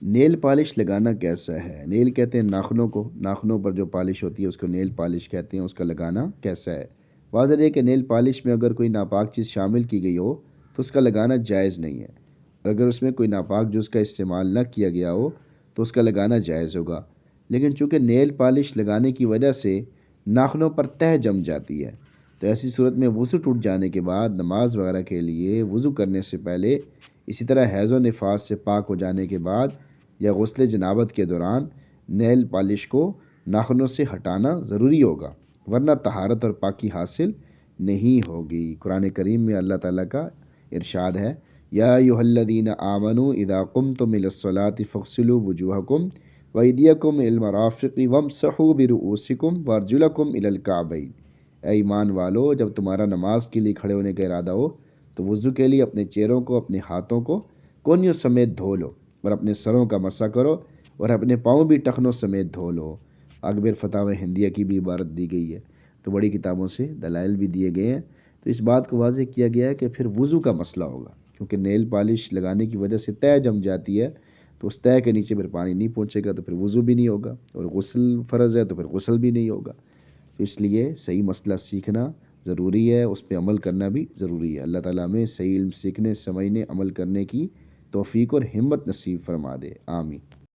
Nail polish لگانا کیسا ہے؟ نیل کہتے ہیں ناخنوں کو، ناخنوں پر جو پالش ہوتی ہے اس کو نیل پالش کہتے ہیں، اس کا لگانا کیسا ہے؟ واضح ہے کہ نیل پالش میں اگر کوئی ناپاک چیز شامل کی گئی ہو تو اس کا لگانا جائز نہیں ہے۔ اگر اس میں کوئی ناپاک جز کا استعمال نہ کیا گیا ہو تو اس کا لگانا جائز ہوگا، لیکن چونکہ نیل پالش لگانے کی وجہ سے ناخنوں پر تہ جم جاتی ہے تو ایسی صورت میں وضو ٹوٹ جانے کے بعد نماز وغیرہ کے لیے وضو کرنے سے پہلے، اسی طرح حیض و نفاس سے پاک ہو جانے کے بعد یا غسل جنابت کے دوران نیل پالش کو ناخنوں سے ہٹانا ضروری ہوگا، ورنہ طہارت اور پاکی حاصل نہیں ہوگی۔ قرآن کریم میں اللہ تعالیٰ کا ارشاد ہے، یا ایھا الذین آمنوا اذا قمتم الی الصلاۃ فاغسلوا وجوہکم وایدیکم الی المرافق وامسحوا برؤوسکم وارجلکم الی الکعبین۔ اے ایمان والو، جب تمہارا نماز کے لیے کھڑے ہونے کا ارادہ ہو تو وضو کے لیے اپنے چہروں کو، اپنے ہاتھوں کو کونیوں سمیت دھو لو اور اپنے سروں کا مسح کرو اور اپنے پاؤں بھی ٹخنوں سمیت دھو لو۔ اکبر فتاوی ہندیہ کی بھی عبارت دی گئی ہے، تو بڑی کتابوں سے دلائل بھی دیے گئے ہیں۔ تو اس بات کو واضح کیا گیا ہے کہ پھر وضو کا مسئلہ ہوگا، کیونکہ نیل پالش لگانے کی وجہ سے تہ جم جاتی ہے، تو اس تہ کے نیچے پھر پانی نہیں پہنچے گا تو پھر وضو بھی نہیں ہوگا، اور غسل فرض ہے تو پھر غسل بھی نہیں ہوگا۔ تو اس لیے صحیح مسئلہ سیکھنا ضروری ہے، اس پہ عمل کرنا بھی ضروری ہے۔ اللہ تعالیٰ ہمیں صحیح علم سیکھنے، سمجھنے، عمل کرنے کی توفیق اور ہمت نصیب فرما دے، آمین۔